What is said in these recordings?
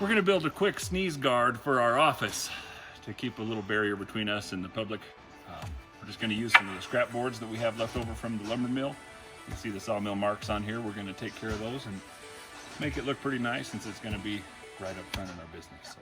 We're gonna build a quick sneeze guard for our office to keep a little barrier between us and the public. We're just gonna use some of the scrap boards that we have left over from the lumber mill. You can see the sawmill marks on here. We're gonna take care of those and make it look pretty nice since it's gonna be right up front in our business.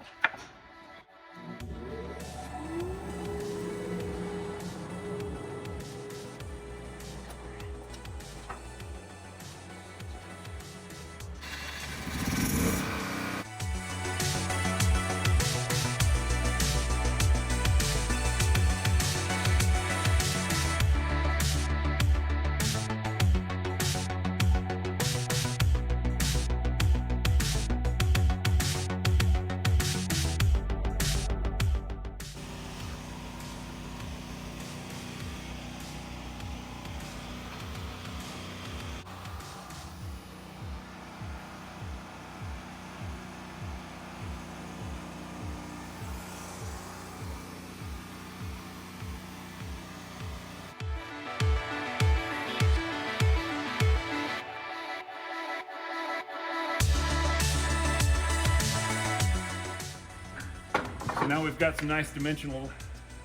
So now we've got some nice dimensional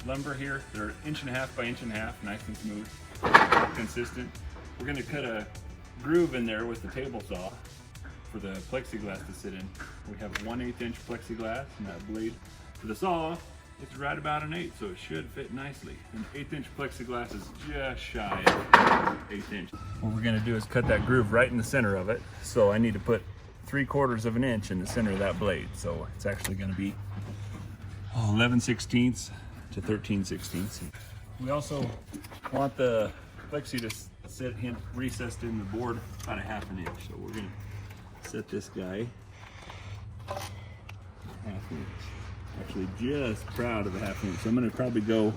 lumber here. They're 1.5 by 1.5 inches, nice and smooth, consistent. We're going to cut a groove in there with the table saw for the plexiglass to sit in. We have 1/8 inch plexiglass, and that blade for the saw is right about 1/8, so it should fit nicely. An 1/8 inch plexiglass is just shy of 1/8 inch. What we're going to do is cut that groove right in the center of it. So I need to put 3/4 of an inch in the center of that blade. So it's actually going to be 11/16 to 13/16. We also want the plexi to sit recessed in the board about 1/2 inch. So we're going to set this guy 1/2 inch. Actually just proud of a 1/2 inch. So I'm going to probably go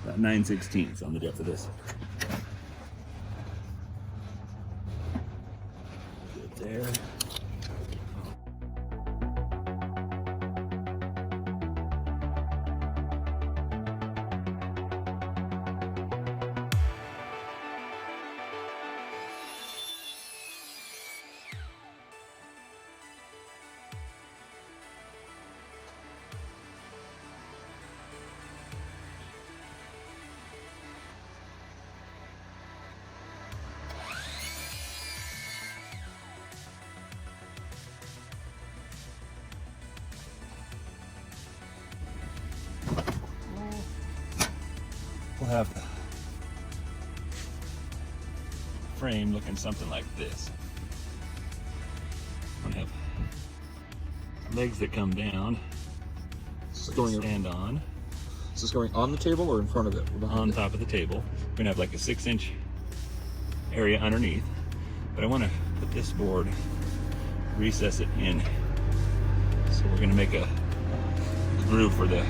about 9/16 on the depth of this. Good there. We'll have the frame looking something like this. We have legs that come down, stand on. Is this going on the table or in front of it? On top of the table. We're gonna have like a 6-inch area underneath, but I want to put this board, recess it in. So we're gonna make a groove for the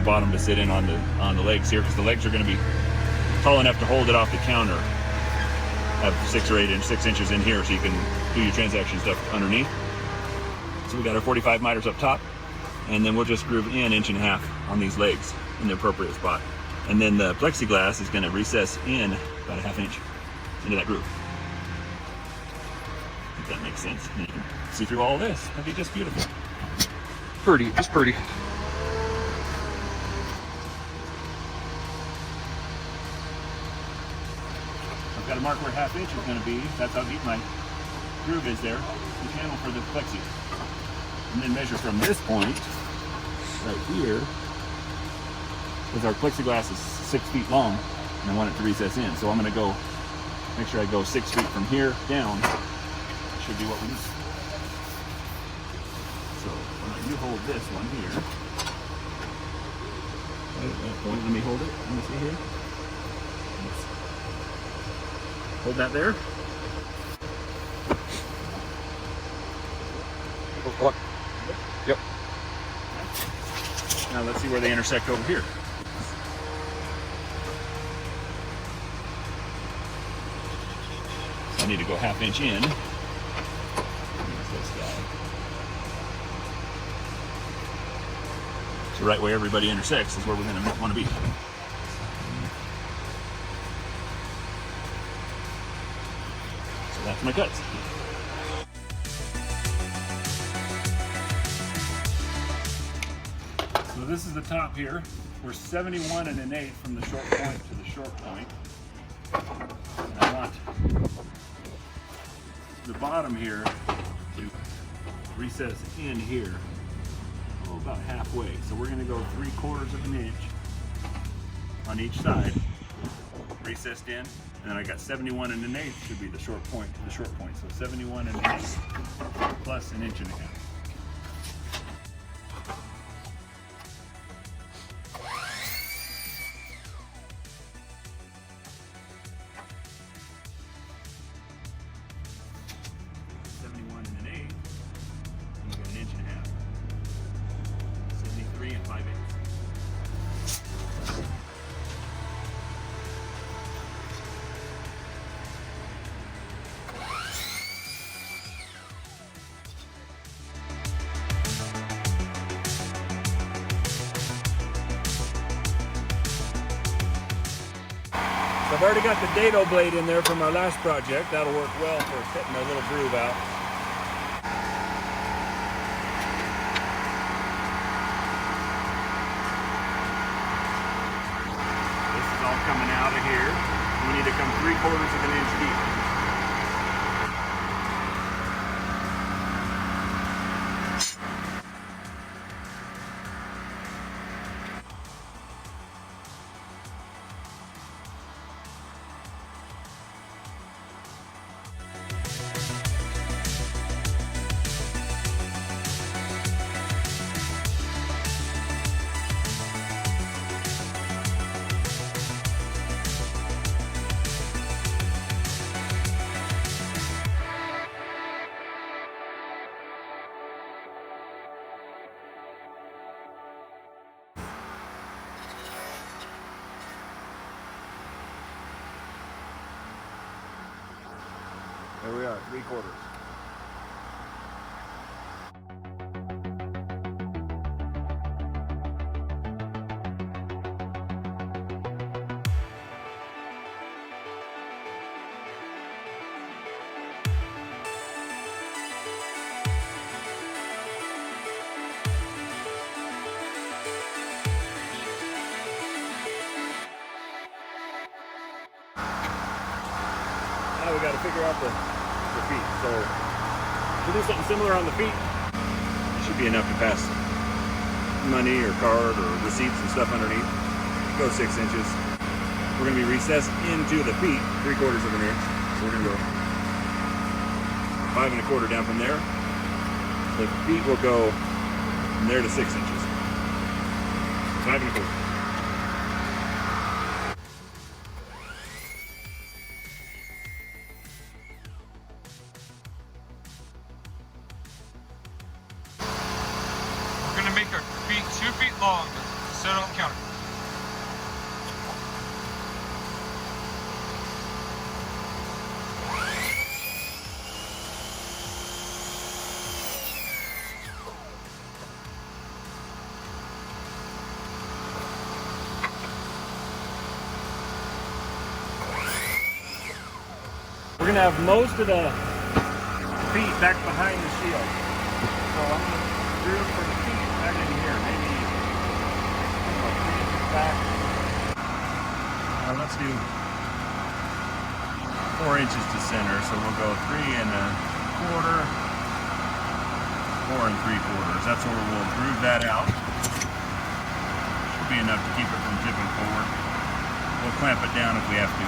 bottom to sit in on the legs here, because the legs are going to be tall enough to hold it off the counter. Have 6 inches in here so you can do your transaction stuff underneath. So we got our 45 miters up top, and then we'll just groove in 1.5 inches on these legs in the appropriate spot. And then the plexiglass is going to recess in about 1/2 inch into that groove. If that makes sense. And you can see through all of this. That'd be just beautiful. Pretty, just pretty. I've got to mark where 1/2 inch is going to be. That's how deep my groove is there. The channel for the plexi. And then measure from this point right here, because our plexiglass is 6 feet long and I want it to recess in. So I'm going to go, make sure I go 6 feet from here down. That should be what we need. So why don't you hold this one here. Right at that point, let me hold it. Let me see here. Hold that there. What? Yep. Now let's see where they intersect over here. So I need to go 1/2 inch in. Here's this guy. So right where everybody intersects is where we're going to want to be. So that's my cuts. this is the top here. We're 71 1/8 from the short point to the short point. And I want the bottom here to recess in here, about halfway. So we're going to go 3/4 of an inch on each side, recessed in, and then I got 71 1/8 should be the short point to the short point. So 71 1/8 plus 1.5 inches. So I've already got the Dado blade in there from our last project. That'll work well for fitting a little groove out. This is all coming out of here. We need to come 3/4 of an inch deep. There we are, 3/4. Now we got to figure out the feet. So we'll do something similar on the feet. It should be enough to pass money or card or receipts and stuff underneath. Go 6 inches. We're going to be recessed into the feet 3/4 of an inch. So we're going to go 5 1/4 down from there. The feet will go from there to 6 inches. 5 1/4. Make our feet 2 feet long, so don't count it. We're gonna have most of the feet back behind the shield. So I'm gonna drill for the feet back in here, maybe 3 inches back. Let's do 4 inches to center, so we'll go 3 1/4, 4 3/4. That's where we'll groove that out. Should be enough to keep it from tipping forward. We'll clamp it down if we have to.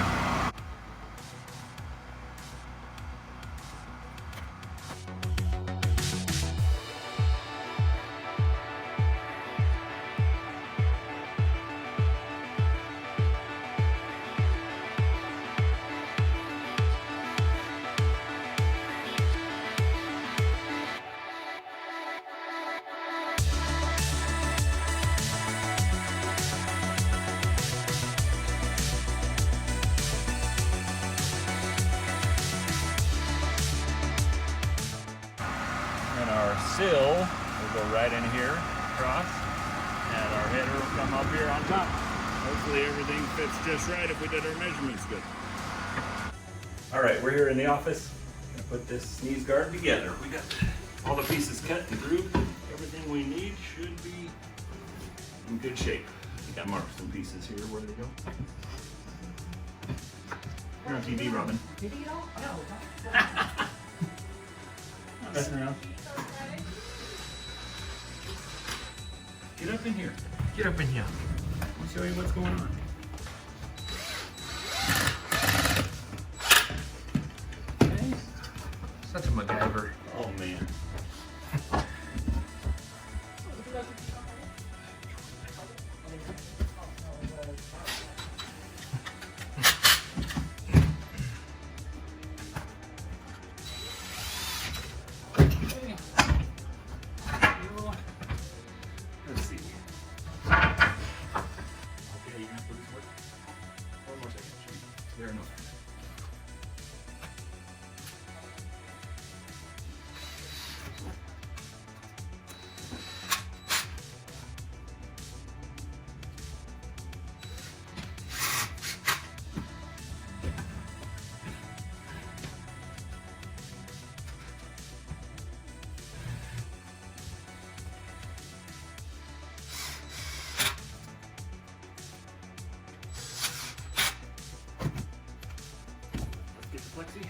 Our sill will go right in here, across, and our header will come up here on top. Hopefully everything fits just right if we did our measurements good. All right, we're here in the office. Gonna put this sneeze guard together. We got all the pieces cut and grooved. Everything we need should be in good shape. I think I marked some pieces here. Where do they go? You're on TV, Robin. Did he all? No. Not messing around. Get up in here. Get up in here. I'll show you what's going on. Okay. Such a MacGyver. Oh man. Let's see. Okay, you gonna put this work? One more second. There, no. Get the plexi.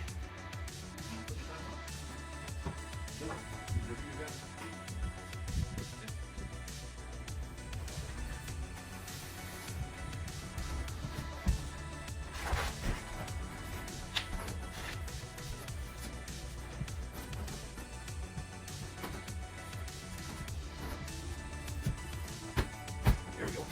There we go.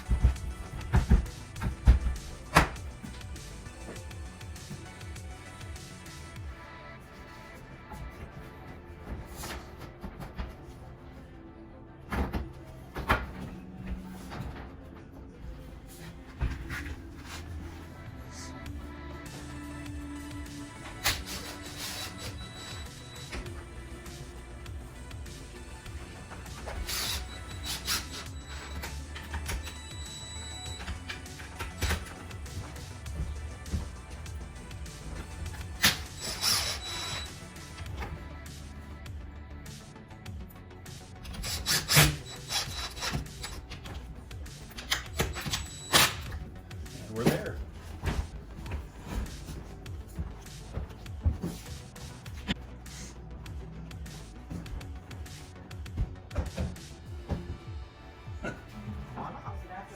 We're there.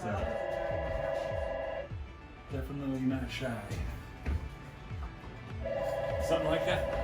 So, definitely not shy. Something like that.